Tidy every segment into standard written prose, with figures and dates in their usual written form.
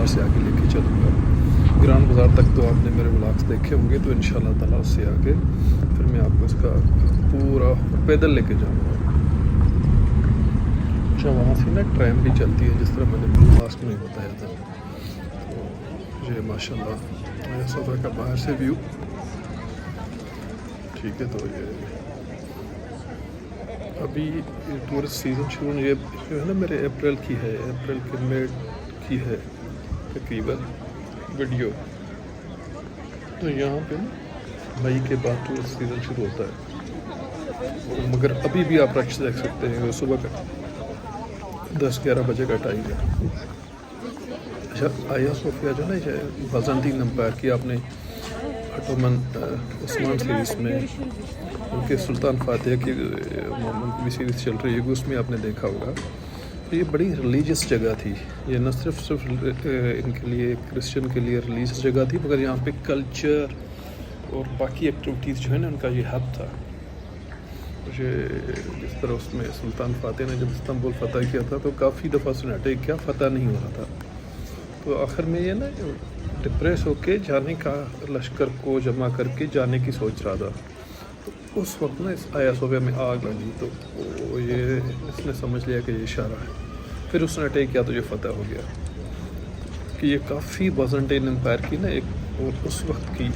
बाज़ार से आगे लेके चलूँगा। ग्रांड बाज़ार तक तो आपने मेरे व्लॉग्स देखे होंगे, तो इंशाल्लाह ताला उससे आगे फिर मैं आपको इसका पूरा पैदल लेके जाऊँगा। अच्छा, वहाँ से ना ट्रेन भी चलती है, जिस तरह मैंने ब्लू मास्क में बताया था। तो ये माशाल्लाह आया सोफा का बाहर से व्यू, ठीक है। तो ये अभी टूरिस्ट सीज़न शुरू, ये जो है ना मेरे अप्रैल की है, अप्रैल के मई की है तकरीबन वीडियो। तो यहाँ पे ना मई के बाद टूरिस्ट सीज़न शुरू होता है, मगर अभी भी आप रश देख सकते हैं। सुबह का 10-11 बजे का टाइम है। अच्छा, आया सोफिया जो ना बाज़ांतीन एम्पायर की आपने ऑटोमन उस्मान सीरीज़ में उनके सुल्तान फातिह की भी सीरीज़ चल रही है, उसमें आपने देखा होगा। तो ये बड़ी रिलीजियस जगह थी। ये न सिर्फ इनके लिए, क्रिश्चियन के लिए रिलीजियस जगह थी, मगर यहाँ पे कल्चर और बाकी एक्टिविटीज़ जो है ना, उनका ये हब था। मुझे जिस तरह उसमें सुल्तान फातिह ने जब इस्तांबुल फ़तह किया था, तो काफ़ी दफ़ा सुना अटैक क्या फ़तह नहीं हो रहा था। तो आखिर में ये ना डिप्रेस होके जाने का, लश्कर को जमा करके जाने की सोच रहा था। तो उस वक्त ना इस आया सोफिया में आग लगी, तो ये इसने समझ लिया कि ये इशारा है। फिर उसने अटैक किया तो ये फ़तह हो गया। कि ये काफ़ी बाज़ांटीन एम्पायर की ना एक, और उस वक्त की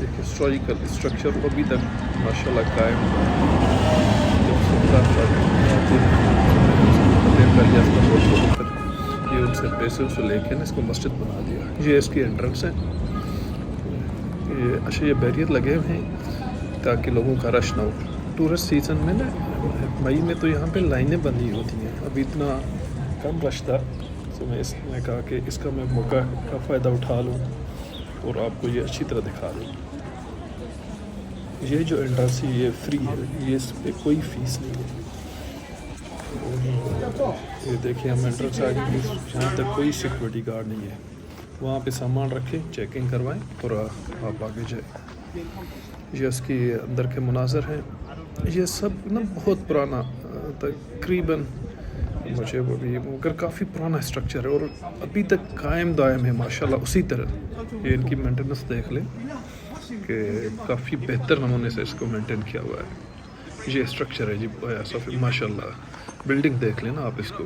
एक हिस्टोरिकल स्ट्रक्चर अभी तक माशाल्लाह कायम है। जब सुल्तान ये उनसे पैसे से लेके ना इसको मस्जिद बना दिया। ये इसकी एंट्रेंस है। ये अच्छा, ये बैरियर लगे हुए हैं ताकि लोगों का रश ना हो। टूरिस्ट सीज़न में ना मई में तो यहाँ पे लाइनें बंदी होती हैं। अभी इतना कम रश था, तो मैं कहा कि इसका मैं मौका का फ़ायदा उठा लूँ और आपको ये अच्छी तरह दिखा दूँ। ये जो एंट्रेंस है ये फ्री है, ये इस पर कोई फ़ीस नहीं है। ये देखिए हम एंट्रेंस आ गए, यहाँ तक कोई सिक्योरिटी गार्ड नहीं है। वहाँ पे सामान रखें, चेकिंग करवाएं और आप आगे जाए। ये इसकी अंदर के मुनाजर हैं। ये सब ना बहुत पुराना, तकरीबन मुझे वो भी, मगर काफ़ी पुराना स्ट्रक्चर है और अभी तक कायम दायम है माशाल्लाह उसी तरह। ये इनकी मेंटेनेंस देख लें कि काफ़ी बेहतर नमूने से इसको मेंटेन किया हुआ है। ये स्ट्रक्चर है जी सोफी, माशाल्लाह। बिल्डिंग देख लेना आप इसको,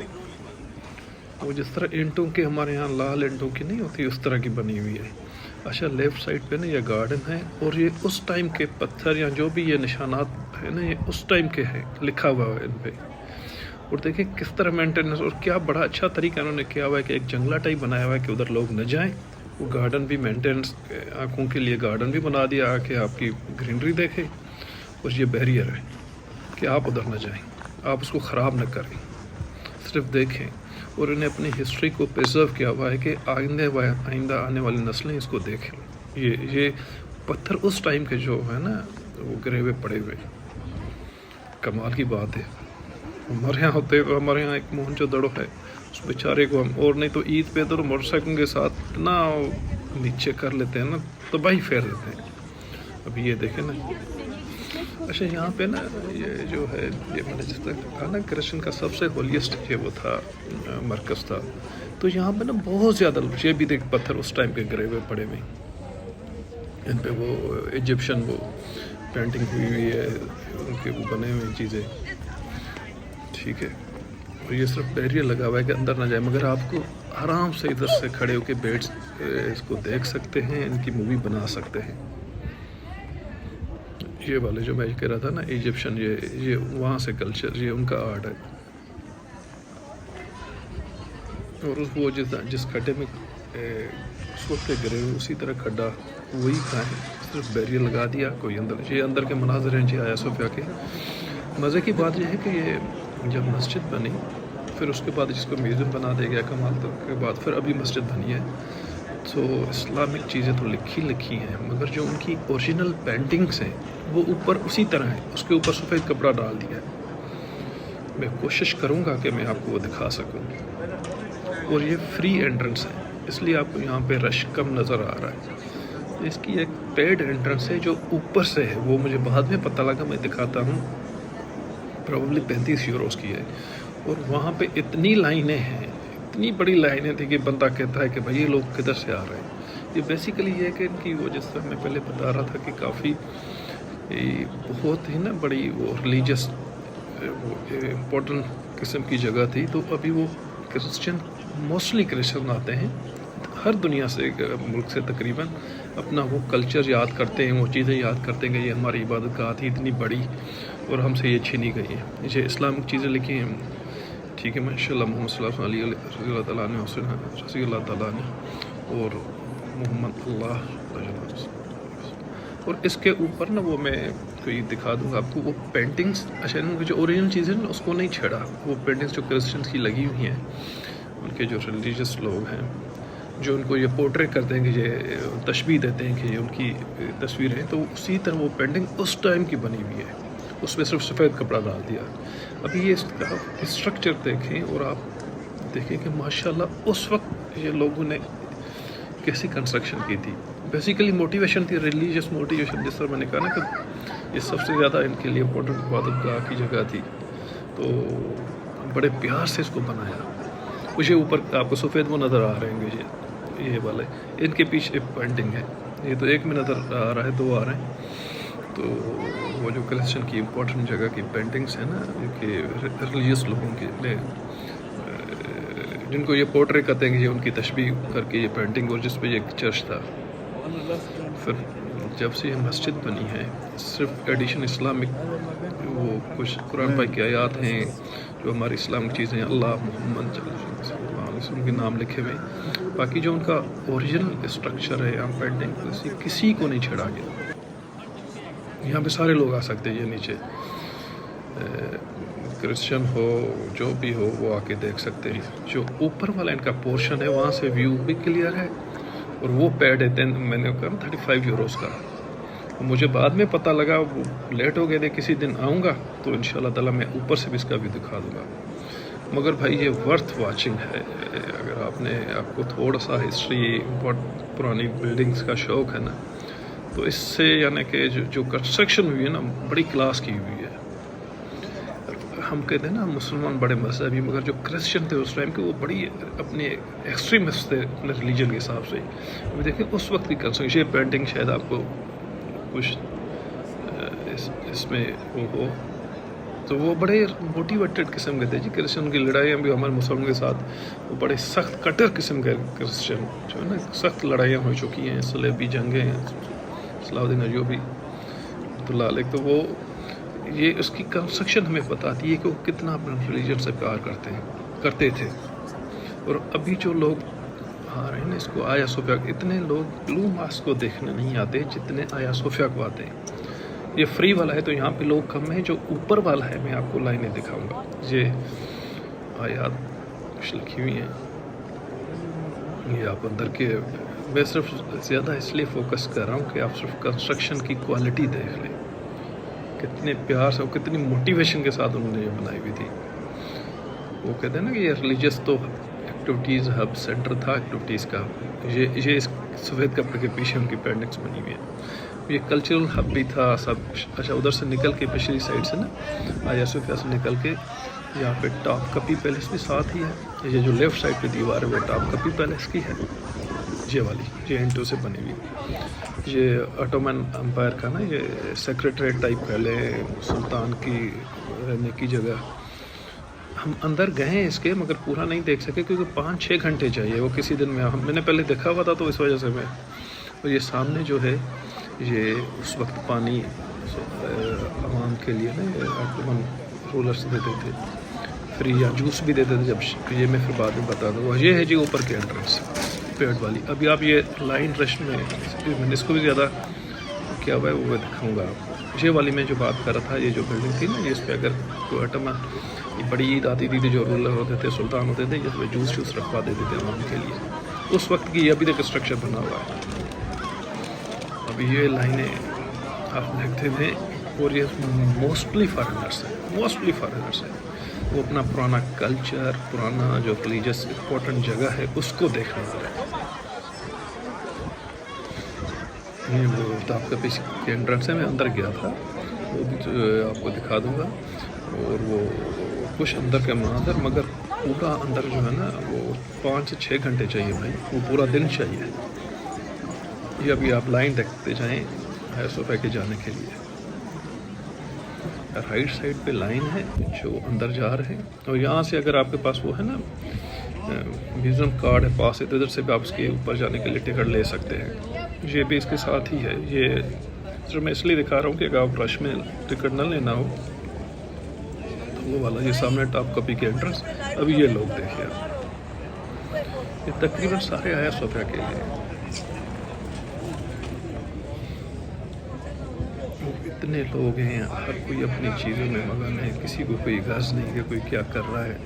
वो जिस तरह ईंटों के, हमारे यहाँ लाल ईंटों की नहीं होती, उस तरह की बनी हुई है। अच्छा, लेफ़्ट साइड पे ना ये गार्डन है, और ये उस टाइम के पत्थर या जो भी ये निशानात है ना, ये उस टाइम के हैं, लिखा हुआ है इन पे। और देखिए किस तरह मेंटेनेंस, और क्या बड़ा अच्छा तरीका उन्होंने किया हुआ है कि एक जंगला टाइप बनाया हुआ है कि उधर लोग न जाएं। वो गार्डन भी मेंटेनेंस, आँखों के लिए गार्डन भी बना दिया कि आपकी ग्रीनरी देखें। और ये बैरियर है कि आप उधर न जाएं, आप उसको ख़राब न करें, सिर्फ देखें। और इन्हें अपनी हिस्ट्री को प्रिजर्व किया हुआ है कि आइंदा आने वाली नस्लें इसको देखें। ये पत्थर उस टाइम के जो है ना, वो गिरे हुए पड़े हुए, कमाल की बात है। हमारे यहाँ होते, हमारे यहाँ एक मोहनजोदड़ो है, उस बेचारे को हम, और नहीं तो ईद पे तो मोटरसाइकिल के साथ ना नीचे कर लेते हैं ना, तबाही फेर देते हैं। अभी ये देखें ना। अच्छा, यहाँ पे ना ये जो है, ये मैंने जिस तक कहा ना, कृष्ण का सबसे होलीस्ट ये वो था, मरकज़ था। तो यहाँ पे ना बहुत ज़्यादा, ये भी देख पत्थर उस टाइम के गिरे हुए पड़े हुए, इन पे वो इजिप्शियन वो पेंटिंग हुई हुई है, उनके वो बने हुए चीज़ें, ठीक है। और ये सिर्फ बैरियर लगा हुआ है कि अंदर ना जाए, मगर आपको आराम से इधर से खड़े होकर बैठ इसको देख सकते हैं, इनकी मूवी बना सकते हैं। ये वाले जो मैं कह रहा था ना, इजिप्शियन, ये वहाँ से कल्चर, ये उनका आर्ट है। और वो जिस खड्डे में उस वक्त गिरे हुए, उसी तरह खड्डा वही था, सिर्फ बैरियर लगा दिया, कोई अंदर। ये अंदर के मनाजर हैं जी आया सोफिया के। मज़े की बात यह है कि ये जब मस्जिद बनी, फिर उसके बाद जिसको म्यूज़ियम बना दिया गया कमाल तक के बाद, फिर अभी मस्जिद बनी है। तो इस्लामिक चीज़ें तो लिखी हैं, मगर जो उनकी ओरिजिनल पेंटिंग्स हैं वो ऊपर उसी तरह है, उसके ऊपर सफ़ेद कपड़ा डाल दिया है। मैं कोशिश करूँगा कि मैं आपको वो दिखा सकूँ। और ये फ्री एंट्रेंस है, इसलिए आपको यहाँ पे रश कम नज़र आ रहा है। इसकी एक पेड एंट्रेंस है जो ऊपर से है, वो मुझे बाद में पता लगा, मैं दिखाता हूँ। प्रॉब्ली 35 यूरोज़ की है। और वहाँ पे इतनी लाइनें हैं इतनी बड़ी लाइनें थी कि बंदा कहता है कि भाई ये लोग किधर से आ रहे हैं। ये बेसिकली ये है कि इनकी वो, जिस तरह मैं पहले बता रहा था कि काफ़ी बहुत ही ना बड़ी वो रिलीजियस इम्पोर्टेंट किस्म की जगह थी। तो अभी वो क्रिश्चियन, मोस्टली क्रिश्चियन आते हैं हर दुनिया से, मुल्क से तकरीबन, अपना वो कल्चर याद करते हैं, वो चीज़ें याद करते हैं कि ये हमारी इबादत गाह थी इतनी बड़ी और हमसे ये छीनी गई है। ये इस्लामिक चीज़ें लिखी हैं, ठीक है, माशाअल्लाह, मोहम्मद सल्लल्लाहु अलैहि वसल्लम रसूल अल्लाह ताला ने, और मोहम्मद अल्लाह, और इसके ऊपर ना वो मैं कोई दिखा दूँगा आपको, वो पेंटिंग्स, अच्छा इनकी जो ओरिजिनल चीज़ें ना उसको नहीं छेड़ा, वो पेंटिंग्स जो क्रिश्चियंस की लगी हुई हैं, उनके जो रिलीजियस लोग हैं जो उनको ये पोर्ट्रेट करते हैं कि ये तशबीह देते हैं कि ये उनकी तस्वीरें, तो उसी तरह वो पेंटिंग उस टाइम की बनी हुई है, उसमें सिर्फ सफ़ेद कपड़ा डाल दिया। अभी ये स्ट्रक्चर देखें और आप देखें कि माशाल्लाह उस वक्त ये लोगों ने कैसी कंस्ट्रक्शन की थी। बेसिकली मोटिवेशन थी, रिलीजियस मोटिवेशन, जिस तरह मैंने कहा ना कि ये सबसे ज़्यादा इनके लिए इम्पोर्टेंट इबादतगाह की जगह थी, तो बड़े प्यार से इसको बनाया। मुझे ऊपर आपको सफ़ेद वो नज़र आ रहे हैं, ये वाले, इनके पीछे पेंटिंग है, ये तो एक में नज़र आ रहा है, दो आ रहे हैं। तो वो जो क्रिश्चियन की इम्पोर्टेंट जगह की पेंटिंग्स हैं ना, कि रिलीजियस लोगों के लिए, जिनको ये पोर्ट्रेट करते हैं कि ये उनकी तशबीह करके ये पेंटिंग, और जिस पे ये चर्च था। फिर जब से ये मस्जिद बनी है, सिर्फ एडिशन इस्लामिक वो कुछ कुरान पाक की आयात हैं जो हमारी इस्लामिक चीज़ें, अल्लाह, मोहम्मद सल्लल्लाहु अलैहि वसल्लम के नाम लिखे हुए, बाकी जो उनका ओरिजिनल स्ट्रक्चर है, यहाँ पेंटिंग किसी को नहीं छेड़ा गया। यहाँ पे सारे लोग आ सकते हैं, ये नीचे क्रिश्चियन हो, जो भी हो, वो आके देख सकते हैं। जो ऊपर वाला इनका पोर्शन है वहाँ से व्यू भी क्लियर है, और वो पैड है, मैंने कहा 35 यूरोज़ का। मुझे बाद में पता लगा, वो लेट हो गए थे, किसी दिन आऊँगा तो इंशाल्लाह ताला मैं ऊपर से भी इसका भी दिखा दूँगा। मगर भाई ये वर्थ वाचिंग है, अगर आपको थोड़ा सा हिस्ट्री, बहुत पुरानी बिल्डिंग्स का शौक़ है ना, तो इससे यानी कि जो कंस्ट्रक्शन हुई है ना, बड़ी क्लास की हुई है। हम कहते हैं ना मुसलमान बड़े मजहबी, मगर जो क्रिश्चियन थे उस टाइम के, वो बड़ी अपने एक्सट्रीमिस्ट थे अपने रिलीजन के हिसाब से। अभी देखिए उस वक्त की कंस्ट्रक्शन, ये पेंटिंग शायद आपको कुछ इसमें वो हो, तो वो बड़े मोटिवेटेड किस्म के थे जी। क्रिश्चियन की लड़ाइयाँ भी हमारे मुसलमान के साथ, वो बड़े सख्त कटर किस्म के क्रिश्चियन जो है ना, सख्त लड़ाइयाँ हो चुकी हैं, सलेबी जंगें, सलाउद्दीन अय्यूबी तो वो ये उसकी कंस्ट्रक्शन हमें बताती है कि वो कितना अपने रिलीजन से प्यार करते थे। और अभी जो लोग आ रहे हैं ना, इसको आया सोफिया, इतने लोग ब्लू मास्क को देखने नहीं आते जितने आया सोफिया को आते हैं। ये फ्री वाला है तो यहाँ पे लोग कम हैं। जो ऊपर वाला है मैं आपको लाइनें दिखाऊंगा, ये आयात कुछ लिखी हुई हैं, ये आप अंदर के, मैं सिर्फ ज़्यादा इसलिए फोकस कर रहा हूँ कि आप सिर्फ कंस्ट्रक्शन की क्वालिटी देख लें, कितने प्यार से और कितनी मोटिवेशन के साथ उन्होंने ये बनाई हुई थी। वो कहते हैं ना कि ये रिलीजियस तो एक्टिविटीज़ हब सेंटर था एक्टिविटीज़ का, ये इस सफ़ेद कपड़े के पीछे उनकी पेंटिंग्स बनी हुई है। ये कल्चरल हब भी था सब। अच्छा, उधर से निकल के पिछली साइड से ना, आया सोफिया से निकल के यहाँ पे टॉप कपी पैलेस भी साथ ही है। ये जो लेफ़्ट साइड पे दीवार है वो टॉप कपी पैलेस की है, ये वाली, ये इंटो से बनी हुई। ये ऑटोमन एम्पायर का ना, ये सेक्रेटरीट टाइप पहले सुल्तान की रहने की जगह। हम अंदर गए हैं इसके, मगर पूरा नहीं देख सके क्योंकि 5-6 घंटे चाहिए। वो किसी दिन में मैंने पहले देखा हुआ था तो इस वजह से मैं। और ये सामने जो है, ये उस वक्त पानी आवाम के लिए ना ऑटोमन रूलर्स देते थे फ्री, या जूस भी देते थे जब, ये मैं फिर बाद में बता दूँगा। ये है जी ऊपर के एंट्रेंस पेड़ वाली। अभी आप ये लाइन रश में, मैंने इसको भी ज़्यादा क्या हुआ है वो दिखाऊंगा आपको। ये वाली मैं जो बात कर रहा था, ये जो बिल्डिंग थी ना, इस पर अगर कोई ऑटोमन बड़ी ईद आती थी, जो रूलर होते थे, सुल्तान होते थे, जिसमें जूस रखवा देते थे आवाम के लिए। उस वक्त की अभी तक स्ट्रक्चर बना हुआ है। अभी ये लाइनें आप देखते थे, और ये मोस्टली फॉरेनर्स हैं। वो अपना पुराना कल्चर, पुराना जो रिलीजियस इम्पोर्टेंट जगह है उसको देखने वाले हैं। ये वो तो आपका पीछे एंट्रेंस है, मैं अंदर गया था, वो भी आपको दिखा दूंगा। और वो कुछ अंदर के मंजर, मगर पूरा अंदर जो है ना वो 5 से 6 घंटे चाहिए भाई, वो पूरा दिन चाहिए। ये अभी आप लाइन देखते जाएं हाया सोफिया के जाने के लिए। राइट साइड पे लाइन है जो अंदर जा रहे हैं, और यहाँ से अगर आपके पास वो है ना म्यूज़ियम कार्ड है पास है, तो इधर से भी आप उसके ऊपर जाने के लिए टिकट ले सकते हैं। ये भी इसके साथ ही है। ये जो मैं इसलिए दिखा रहा हूँ कि अगर आप रश में टिकट ना लेना हो तो वो वाला, ये सामने टॉप कॉपी के एंट्रेंस। अभी ये लोग देखिए आप, ये तकरीबन सारे हाया सोफिया के लिए। इतने लोग हैं, हर कोई अपनी चीज़ों में मगन है, किसी को कोई गर्ज नहीं कि कोई क्या कर रहा है।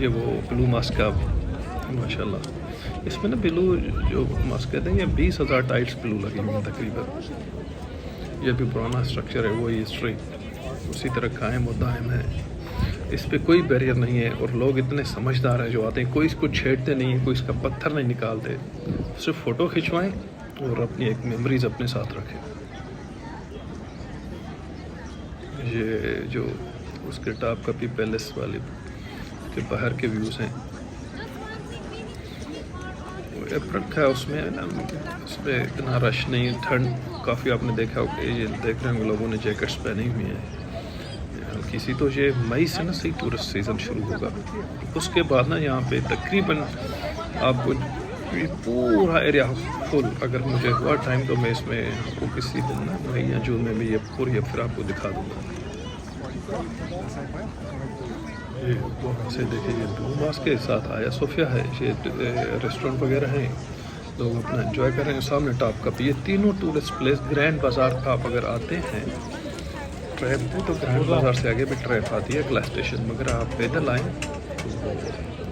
ये वो ब्लू मास्क का माशाल्लाह, इसमें ना ब्लू जो मास्क कहते हैं, ये 20,000 टाइल्स ब्लू लगी हुई हैं तकरीबन। ये भी पुराना स्ट्रक्चर है, वही हिस्ट्री उसी तरह कायम और दायम है। इस पर कोई बैरियर नहीं है, और लोग इतने समझदार हैं जो आते हैं, कोई इसको छेड़ते नहीं है, कोई इसका पत्थर नहीं निकालते, सिर्फ फ़ोटो खिंचवाएं और अपनी एक मेमोरीज अपने साथ रखें। ये जो उसके टॉप कपी पैलेस वाले के बाहर के व्यूज़ हैं, रखा है उसमें ना, उसमें इतना रश नहीं, ठंड काफ़ी आपने देखा होगा। ये देख रहे होंगे लोगों ने जैकेट्स पहनी हुई हैं हल्की सी। तो ये मई से ना सही टूरिस्ट सीज़न शुरू होगा। उसके बाद ना यहाँ पे तकरीबन आपको ये पूरा एरिया फुल, अगर मुझे हुआ टाइम तो मैं इसमें आपको किसी दिन ना मई या जून में भी ये पूरी फिर आपको दिखा दूँगा। ये वहाँ से देखिए, ये ब्लू मास्क के साथ हाया सोफिया है, ये रेस्टोरेंट वगैरह हैं, लोग अपना एंजॉय कर रहे हैं। सामने टॉप कप, ये तीनों टूरिस्ट प्लेस। ग्रैंड बाज़ार आप अगर आते हैं ट्रैप पे, तो ग्रैंड बाज़ार से आगे भी ट्रैप आती है क्लास स्टेशन। मगर आप पैदल आएँ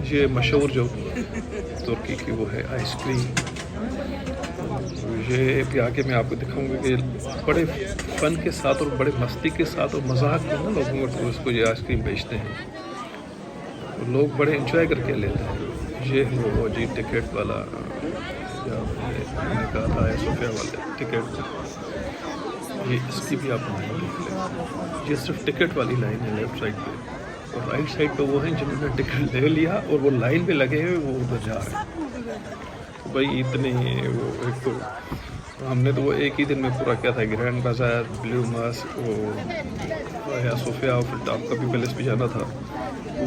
तो ये मशहूर जो तुर्की की वो है आइसक्रीम, ये भी आगे मैं आपको दिखाऊंगा कि बड़े फ़न के साथ और बड़े मस्ती के साथ और मजाक में ना लोगों को टूरिस्ट को ये आइसक्रीम बेचते हैं, तो लोग बड़े इंजॉय करके लेते हैं। ये वो जी टिकट वाला, मैंने कहा था सोफिया वाले टिकट, ये इसकी भी आप लाइन देख लें। ये सिर्फ टिकट वाली लाइन है लेफ़्ट साइड पे, और राइट साइड पे वो हैं जिन्होंने टिकट ले लिया और वो लाइन पे लगे हुए वो उधर जा रहे हैं। तो भाई इतने वो एक तो हमने तो वो एक ही दिन में पूरा किया था, ग्रैंड बाज़ार, ब्लू मास्क, वो हाया सोफिया, और फिर टॉप कॉपी पैलेस भी जाना था।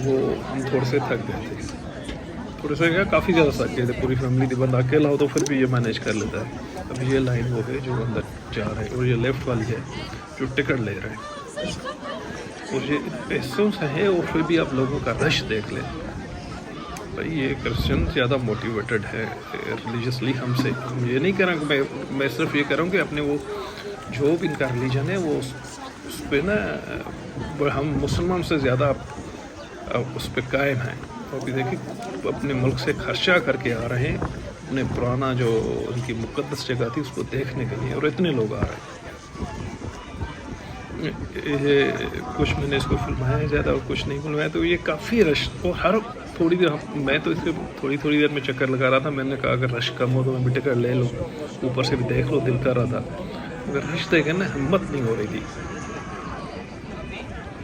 वो हम थोड़े से थक गए थे, थोड़े से क्या काफ़ी ज़्यादा थक गए थे। पूरी फैमिली थी, बंदा अकेला हो तो फिर भी ये मैनेज कर लेता है। अब ये लाइन वो है जो अंदर जा रहे हैं, और ये लेफ़्ट वाली है जो टिकट ले रहे हैं। और ये पैसों से है, और फिर भी आप लोगों का रश देख लें भाई। ये क्रिश्चियन ज़्यादा मोटिवेटेड है रिलीजियसली हमसे। ये नहीं कह रहा कि मैं सिर्फ ये कह रहा हूँ कि अपने वो जो भी इनका रिलीजन है वो उस पर ना हम मुसलमान से ज़्यादा उस पर कायम हैं। तो अभी देखिए अपने मुल्क से खर्चा करके आ रहे हैं, अपने पुराना जो उनकी मुक़द्दस जगह थी उसको देखने के लिए, और इतने लोग आ रहे हैं। ये कुछ मैंने इसको फिल्माया है ज़्यादा और कुछ नहीं फिल्माया, तो ये काफ़ी रश, और हर थोड़ी देर मैं तो इसके थोड़ी देर में चक्कर लगा रहा था। मैंने कहा अगर रश कम हो तो मैं भी टिकट ले लूँ, ऊपर से भी देख लो, दिल कर रहा था। अगर रश देखे ना हिम्मत नहीं हो रही थी।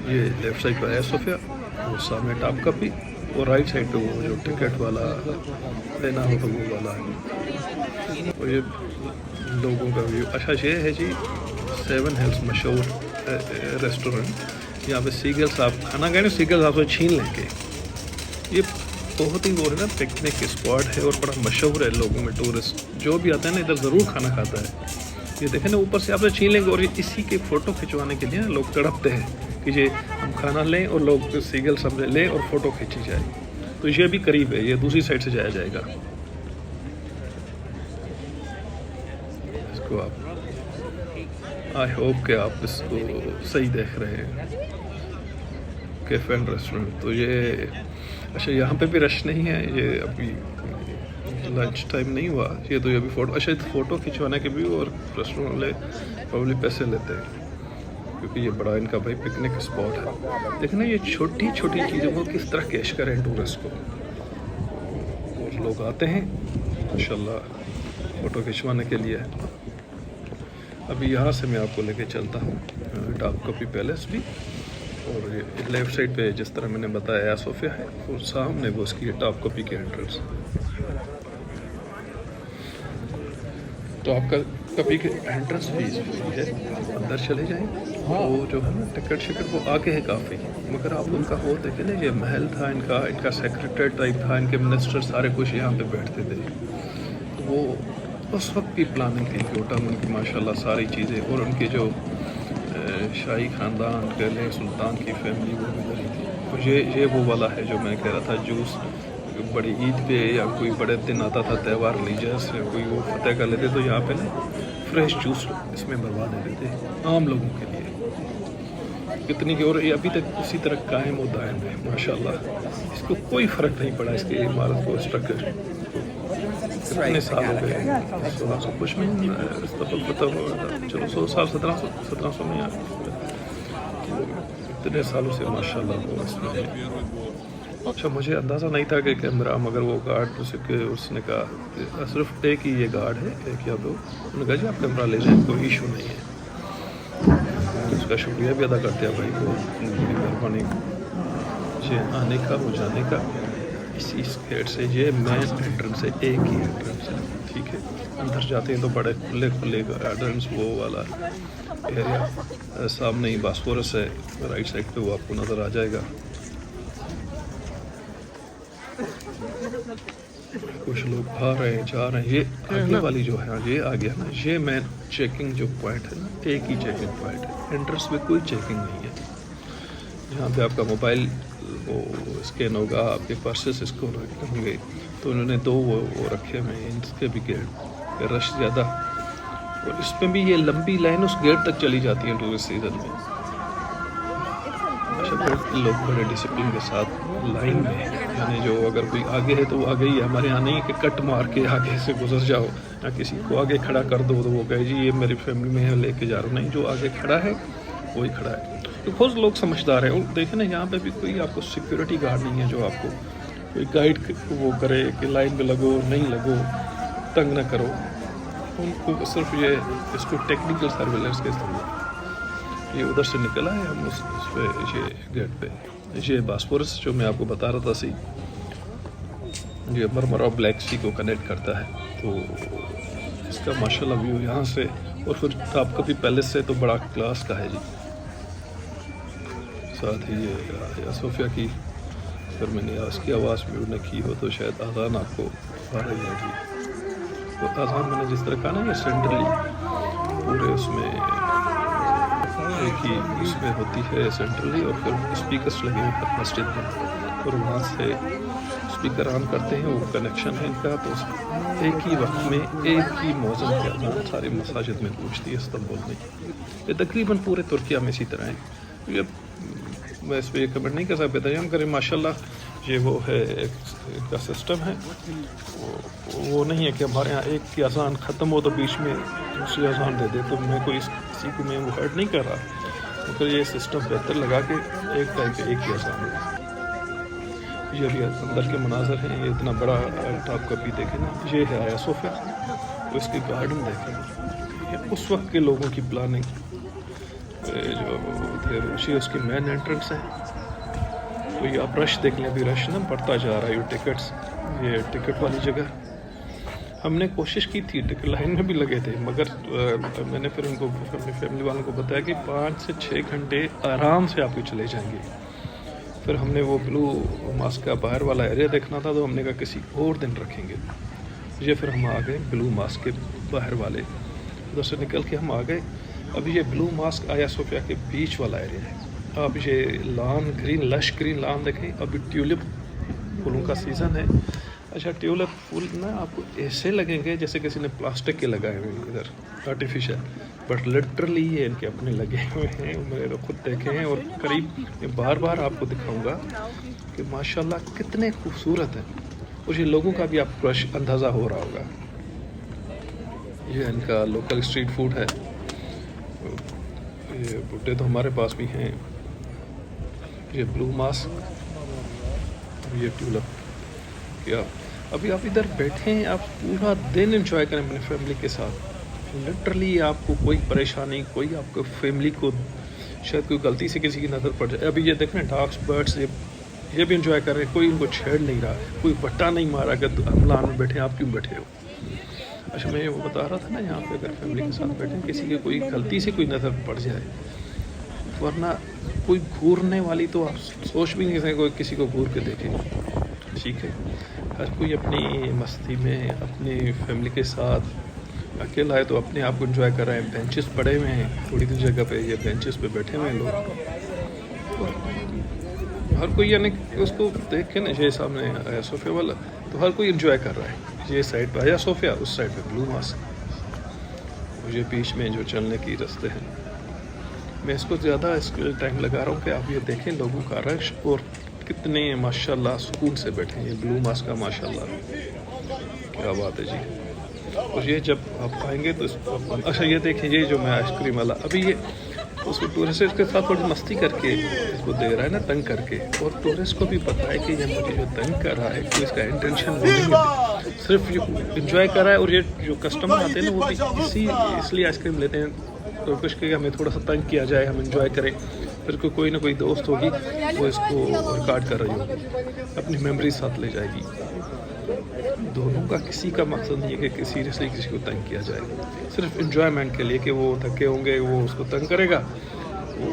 ये लेफ़्ट साइड पर है सोफिया, वो सामने टॉप कॉपी, और राइट साइड पे वो जो टिकट वाला लेना हो तो वो वाला है। और ये लोगों का व्यू। अच्छा ये है जी 7 हिल्स मशहूर रेस्टोरेंट। यहाँ पे सीगल्स, आप खाना खाएं तो सीगल्स आपसे छीन लेंगे। ये बहुत ही वो है ना पिकनिक स्पॉट है, और बड़ा मशहूर है लोगों में। टूरिस्ट जो भी आता है ना इधर ज़रूर खाना खाता है। ये देखें ना ऊपर से आपसे छीन लेंगे, और ये इसी के फ़ोटो खिंचवाने के लिए लोग तड़पते हैं कि ये हम खाना लें और लोग सीगल सब लें और फ़ोटो खींची जाए। तो ये भी करीब है, ये दूसरी साइड से जाया जाएगा। इसको आप आई होप कि आप इसको सही देख रहे हैं, कैफ़े एंड रेस्टोरेंट। तो ये अच्छा यहाँ पे भी रश नहीं है, ये अभी लंच टाइम नहीं हुआ। ये तो ये भी फ़ोटो, अच्छा फ़ोटो खिंचवाने के भी और रेस्टोरेंट वाले प्रॉब्ली पैसे लेते हैं, क्योंकि ये बड़ा इनका भाई पिकनिक स्पॉट है। देखना ये छोटी छोटी चीज़ों को किस तरह कैश करें टूरिस्ट को, और लोग आते हैं माशाल्लाह फ़ोटो खिंचवाने के लिए। अभी यहाँ से मैं आपको लेके चलता हूँ टॉप कॉपी पैलेस भी, और ये लेफ़्ट साइड पे जिस तरह मैंने बताया सोफिया है, और सामने वो उसकी टॉप कॉपी की एंट्रेंस। तो आपका कभी के एंट्रेंस फीस है, अंदर चले जाएं। वो जो है ना टिकट शिकट वो आगे है काफ़ी, मगर आप उनका वो देखें ना, ये महल था इनका सेक्रेटरी टाइप था, इनके मिनिस्टर सारे कुछ यहाँ पे बैठते थे। तो वो उस वक्त की प्लानिंग थी टोटल उनकी, माशाल्लाह सारी चीज़ें। और उनके जो शाही ख़ानदान कहले सुल्तान की फैमिली वो भी बड़ी थी। तो ये वो वाला है जो मैं कह रहा था, जूस बड़ी ईद पे या कोई बड़े दिन आता था त्यौहार रिलीजियस या कोई वो फतेह कर लेते, तो यहाँ पे ना फ्रेश जूस इसमें बनवा देते थे आम लोगों के लिए। कितनी की, और ये अभी तक उसी तरह कायम और दायम है माशाल्लाह। इसको कोई फ़र्क नहीं पड़ा, इसकी इमारत को, स्ट्रक्चर कितने साल हो गए, 1600 कुछ में चलो 100 साल 1700 में इतने सालों से माशाल्लाह वो इसमें है। अच्छा, मुझे अंदाज़ा नहीं था कि कैमरा, मगर वो गार्ड उसने कहा सिर्फ एक ही ये गार्ड है, एक या दो। उन्होंने कहा जी आप कैमरा ले जाएं, कोई इशू नहीं है। उसका शुक्रिया भी अदा करते हैं भाई को, बड़ी मेहरबानी ये आने का वो जाने का। इसी गेट से ये मेन एंट्रेंस है, एक ही एंट्रेंस है, ठीक है। अंदर जाते हैं तो बड़े खुले खुले गार्डन्स, वो वाला एरिया सामने ही बास्फोरस है, राइट साइड पे वो आपको नज़र आ जाएगा। कुछ लोग आ रहे हैं जा रहे हैं। ये आगे वाली जो है, ये आ गया ना, ये मेन चेकिंग जो पॉइंट है ना, एक ही चेकिंग पॉइंट है, एंट्रेंस में कोई चेकिंग नहीं है। यहाँ पे आपका मोबाइल वो स्कैन होगा, आपके पर्सेस इसको होंगे। तो उन्होंने दो वो रखे हुए हैं, इसके भी गेट रश ज़्यादा, और इसमें भी ये लंबी लाइन उस गेट तक चली जाती है टूरिस्ट सीज़न में। लोग बड़े डिसिप्लिन के साथ लाइन में, यानी जो अगर कोई आगे है तो वो आगे ही है। हमारे यहाँ नहीं है कि कट मार के आगे से गुजर जाओ या किसी को आगे खड़ा कर दो तो वो कहे जी ये मेरी फैमिली में है लेके जा रहा हूँ। नहीं, जो आगे खड़ा है वही खड़ा है। तो खुद लोग समझदार हैं। और देखें ना, यहाँ पे भी कोई आपको सिक्योरिटी गार्ड नहीं है जो आपको कोई गाइड वो करे कि लाइन में लगो नहीं लगो, तंग ना करो। उनको सिर्फ ये इसको टेक्निकल सर्वेलेंस के इस्तेमाल। ये उधर से निकला है, हम उस पे ये गेट पे, ये बास्फोरस जो मैं आपको बता रहा था सी, ये मरमरा ब्लैक सी को कनेक्ट करता है। तो इसका माशाल्लाह व्यू यहाँ से, और फिर टॉप कॉपी पैलेस से तो बड़ा क्लास का है जी। साथ ही ये सोफिया की, अगर मैंने इसकी आवाज़ म्यूट न की हो तो शायद आज़ान आपको आ रही होगी। तो आज़ान मैंने जिस तरह कहा ना, ये सेंट्रली पूरे उसमें एक ही उसमें होती है सेंट्रली, और फिर स्पीकर्स लगे हुए हैं मस्जिद में, और वहाँ से स्पीकर ऑन करते हैं, वो कनेक्शन है इनका। तो एक ही वक्त में एक ही मौज़न के अज़ान सारी मसाजिद में गूंजती है इस्तांबुल में। ये तकरीबन पूरे तुर्किया में इसी तरह है। ये मैं इस पर ये कमेंट नहीं कर सकता, हम करें माशाल्लाह। ये वो है इनका सिस्टम है, वो नहीं है कि हमारे यहाँ एक की अज़ान ख़त्म हो तो बीच में दूसरी अज़ान दे दे। तो मैं कोई किसी को मैं वो हर्ट नहीं कर रहा, तो ये सिस्टम बेहतर लगा के एक टाइम पे एक ही अज़ान है। ये भी अंदर के मनाजर हैं। ये इतना बड़ा टॉप कॉपी देखें ना, ये है आया सोफिया, तो इसके गार्डन देखें। ये उस वक्त के लोगों की प्लानिंग जो थे, उसकी मेन एंट्रेंस है। तो ये आप रश देख लें, अभी रश ना बढ़ता जा रहा है। ये टिकट्स, ये टिकट वाली जगह हमने कोशिश की थी, टिकट लाइन में भी लगे थे, मगर मैंने फिर उनको अपनी फैमिली वालों को बताया कि 5 से 6 घंटे आराम से आपके चले जाएंगे। फिर हमने वो ब्लू मास्क का बाहर वाला एरिया देखना था, तो हमने कहा किसी और दिन रखेंगे। ये फिर हम आ गए ब्लू मास्क के बाहर वाले, उधर से निकल के हम आ गए। अभी ये ब्लू मास्क आया सोफिया के बीच वाला एरिया है। आप ये lawn green, lush green lawn देखें। अभी ट्यूलिप फूलों का सीज़न है। अच्छा, ट्यूलिप फूल ना आपको ऐसे लगेंगे जैसे किसी ने प्लास्टिक के लगाए हुए हैं इधर, आर्टिफिशियल, बट लिटरली ये इनके अपने लगे हुए हैं। मैंने तो खुद देखे हैं, और करीब बार बार आपको दिखाऊंगा कि माशाल्लाह कितने खूबसूरत हैं। और ये लोगों का भी आपको अंदाज़ा हो रहा होगा। ये इनका लोकल स्ट्रीट फूड है। ये भुट्टे तो हमारे पास भी हैं। ये ब्लू मास्क, ये ट्यूलिप। क्या अभी आप इधर बैठे हैं, आप पूरा दिन एंजॉय करें अपनी फैमिली के साथ। लिटरली आपको कोई परेशानी, कोई आपको फैमिली को शायद कोई गलती से किसी की नज़र पड़ जाए। अभी ये देख रहे हैं डॉग्स बर्ड्स ये भी इंजॉय कर रहे हैं, कोई इनको छेड़ नहीं रहा, कोई बट्टा नहीं मारा कि हम लान में बैठे आप क्यों बैठे हो। अच्छा मैं वो बता रहा था ना, यहाँ पे अगर फैमिली के साथ बैठे किसी की कोई गलती से कोई नज़र पड़ जाए, वरना कोई घूरने वाली तो आप सोच भी नहीं सकते कोई किसी को घूर के देखे। ठीक है, हर कोई अपनी मस्ती में अपनी फैमिली के साथ अकेला है तो अपने आप को एंजॉय कर रहे हैं। बेंचेस पड़े हुए हैं थोड़ी सी जगह पे, ये बेंचेस पे बैठे हुए हैं लोग, तो हर कोई यानी उसको देख के ना, ये सामने आया सोफे वाला, तो हर कोई एंजॉय कर रहा है। ये साइड पे आया सोफिया, उस साइड पे ब्लू मास्क, और ये बीच में जो चलने की रास्ते हैं। मैं इसको ज़्यादा इसके टाइम लगा रहा हूँ कि आप ये देखें लोगों का रश, और कितने माशाल्लाह सुकून से बैठे हैं। ये ब्लू मास्क का माशाल्लाह क्या बात है जी। और ये जब आप आएंगे तो अच्छा ये देखें, ये जो मैं आइसक्रीम वाला अभी ये उसको टूरिस्ट के साथ थोड़ी मस्ती करके इसको दे रहा है ना, तंग करके, और टूरिस्ट को भी पता है कि ये मुझे जो तंग कर रहा है तो इसका इंटेंशन वो नहीं है, सिर्फ ये इंजॉय कर रहा है। और ये जो कस्टमर आते हैं ना वो भी इसलिए आइसक्रीम लेते हैं तो कुछ कि हमें थोड़ा सा तंग किया जाए, हम इंजॉय करें। फिर कोई ना कोई दोस्त होगी वो इसको रिकॉर्ड कर रही होगी, अपनी मेमोरी साथ ले जाएगी। दोनों का किसी का मकसद नहीं है कि सीरियसली किसी को तंग किया जाए, सिर्फ इंजॉयमेंट के लिए कि वो थके होंगे वो उसको तंग करेगा। वो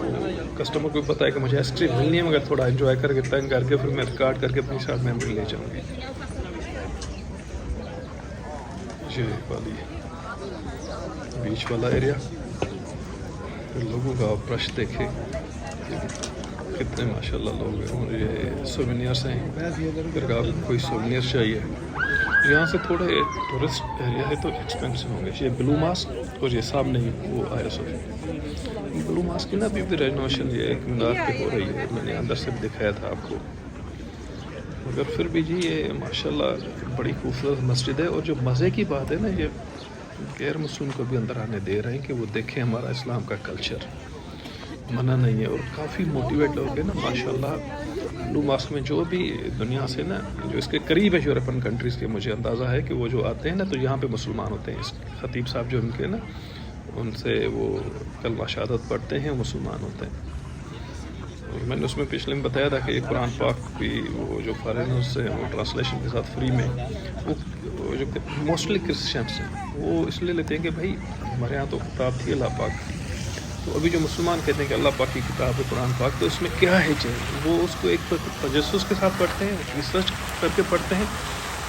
कस्टमर को पता है कि मुझे आइसक्रीम मिलनी है, मगर थोड़ा इंजॉय करके तंग करके फिर मैं रिकॉर्ड करके अपनी साथ मेमोरी ले जाऊँगी। ये वाली बीच वाला एरिया, लोगों का ब्रश देखे कितने माशाल्लाह लोग हैं। और ये सोवेनियर्स हैं, अगर आप कोई सोवेनियर चाहिए यहाँ से थोड़े टूरिस्ट एरिया है तो एक्सपेंसिव होंगे। ये ब्लू मास्क और ये सामने ही वो आया सोफी। ब्लू मास्क की ना अभी भी रेनोवेशन ये एक मीनार पे हो रही है, मैंने अंदर से भी दिखाया था आपको, मगर फिर भी जी ये माशाल्लाह बड़ी खूबसूरत मस्जिद है। और जो मज़े की बात है ना, ये गैर मुस्लिम को भी अंदर आने दे रहे हैं कि वो देखें हमारा इस्लाम का कल्चर, मना नहीं है। और काफ़ी मोटिवेट लोग हैं ना माशाल्लाह। ब्लू मास्क में जो भी दुनिया से ना जो इसके करीब है यूरोपियन कंट्रीज़ के, मुझे अंदाज़ा है कि वो जो आते हैं ना तो यहाँ पे मुसलमान होते हैं। इस खतीब साहब जो उनके ना उनसे वो कलमा शहादत पढ़ते हैं, मुसलमान होते हैं। और मैंने उसमें पिछले में बताया था कि ये कुरान पाक भी वो जो फॉरेनर्स हैं वो ट्रांसलेशन के साथ फ्री में वो जो मोस्टली क्रिश्चियंस हैं वो इसलिए लेते हैं कि भाई हमारे यहाँ तो किताब थी अल्लाह पाक, तो अभी जो मुसलमान कहते हैं कि अल्लाह पाक की किताब है कुरान पाक, तो इसमें क्या है चाहिए, वो उसको एक तजस्सुस के साथ पढ़ते हैं, रिसर्च करके पढ़ते हैं।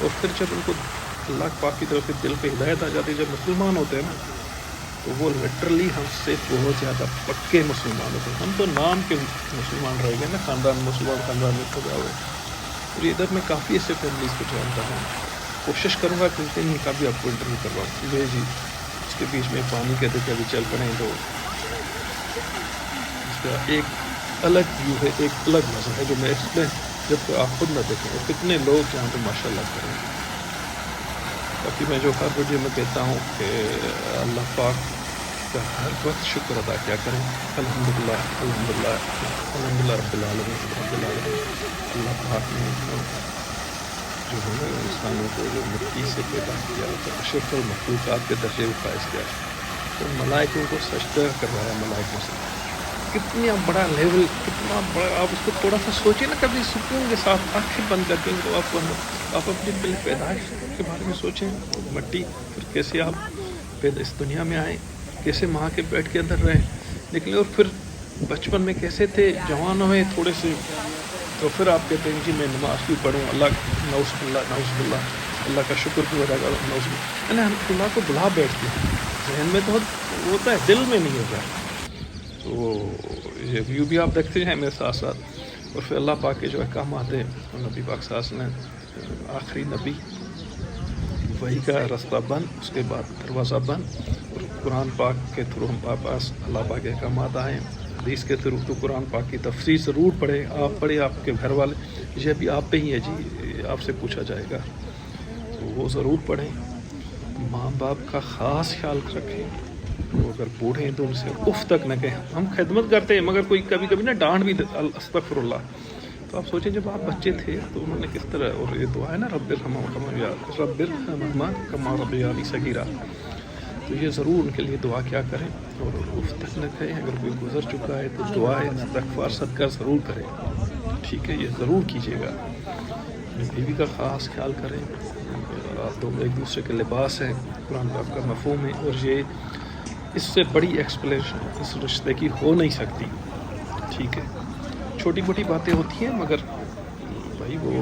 और फिर जब उनको अल्लाह पाक की तरफ से दिल पे हिदायत आ जाती है, जब मुसलमान होते हैं ना तो वो लिटरली हमसे बहुत ज़्यादा पक्के मुसलमान होते हैं। हम तो नाम के मुसलमान रह गए ना, ख़ानदान मुसलमान ख़ानदान में खुदा हुए। और इधर मैं काफ़ी ऐसे फैमिलीज़ को जानता हूँ, कोशिश करूँगा कि इनका भी आपको इंटरव्यू करवाऊँ। जी जी, उसके बीच में पानी कहते थे अभी चल पड़े तो इसका एक अलग व्यू है, एक अलग मज़ा है जो मैं एक्सप्लेन जब आप खुद ना देखें। और कितने लोग यहाँ पे माशाल्लाह करें। बाकी मैं जो हर वीडियो में कहता हूँ कि अल्लाह पाक का हर वक्त शुक्र अदा क्या करें। अल्हम्दुलिल्लाह अल्हम्दुलिल्लाह अल्हम्दुलिल्लाह रब्बिल आलमीन। अल्लाह पाक ने जो है ना इंसानों को जो मिट्टी से पैदा किया तो अशरफुल मखलूक़ात के दर्जे में फाइज किया, तो मलाइकों को सजदा करवाया मलाइकों से। कितना बड़ा लेवल, कितना बड़ा, आप उसको थोड़ा सा सोचिए ना कभी सुकून के साथ आँखें बंद करके, तो आप अपनी पहले पैदाइश के बारे में सोचें, मिट्टी, फिर कैसे आप इस दुनिया में आए, कैसे माँ के पेट के अंदर रहे निकले, और फिर बचपन में कैसे थे, जवान हुए थोड़े से, तो फिर आप कहते हैं जी मैं नमाज भी पढ़ूँ, अल्लाह नौज़ुबिल्लाह अल्लाह का शुक्र भी अदा करो, नौज़ुबिल्लाह यानी हम अल्लाह को बुला बैठते हैं, जहन में तो होता है, दिल में नहीं होता। तो ये व्यू भी आप देखते हैं मेरे साथ साथ। और फिर अल्लाह पाक के जो अहकाम हैं, नबी पाक सास ने आखिरी नबी, वही का रास्ता बंद, उसके बाद दरवाज़ा बंद, और कुरान पाक के थ्रू हम पास अल्लाह पाक के अहकाम आए, हदीस के थ्रू। तो कुरान पाक की तफसीर ज़रूर पढ़े, आप पढ़े, आपके घर वाले, ये भी आप पे ही है जी, आपसे पूछा जाएगा, तो वो ज़रूर पढ़ें। माँ बाप का ख़ास ख्याल रखें, वो अगर बूढ़े हैं तो उनसे उफ तक न कहें। हम खिदमत करते हैं मगर कोई कभी कभी ना डांट भी, अस्तगफिरुल्लाह। तो आप सोचें जब आप बच्चे थे तो उन्होंने किस तरह, और ये दुआ है ना रब्बिरहम्हुमा कमा रब्बियानी सगीरा, तो ये ज़रूर उनके लिए दुआ क्या करें और उस तक न कहें। अगर कोई गुजर चुका है तो दुआएं इस्तग़फ़ार सदका ज़रूर करें, ठीक है, ये ज़रूर कीजिएगा। बीवी का ख़ास ख्याल करें। आप दोनों एक दूसरे के लिबास हैं, कुरान पाक का मफ़हूम है, और ये इससे बड़ी एक्सप्लेनेशन इस रिश्ते की हो नहीं सकती, ठीक है। छोटी मोटी बातें होती हैं मगर भाई वो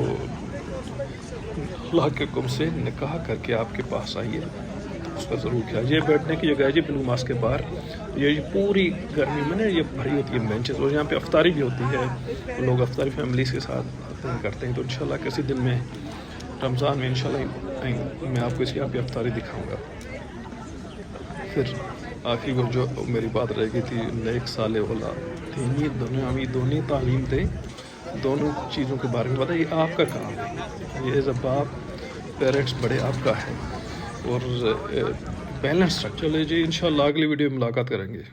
अल्लाह के हुक्म से निकाह करके आपके पास आई है तो उसका ज़रूर ख्याल। ये बैठने की जगह है जी ब्लू मास्क के बाहर, ये पूरी गर्मी में ना ये भरी होती है बेंचेस, और यहाँ पे अफ्तारी भी होती है, तो लोग अफ्तारी फैमिलीज़ के साथ करते हैं। तो इंशाल्लाह किसी दिन में रमज़ान में इंशाल्लाह मैं आपको इसकी यहाँ पे अफ्तारी दिखाऊँगा। फिर आखिरी वो जो मेरी बात रह गई थी, नेक साले वाला दीनी दुनियावी दोनों तालीम दे, दोनों चीज़ों के बारे में बताइए। आपका काम है ये, एज अ बाप पेरेंट्स बड़े आपका है, और बैलेंस रख। चले जी, इंशाल्लाह अगली वीडियो में मुलाकात करेंगे।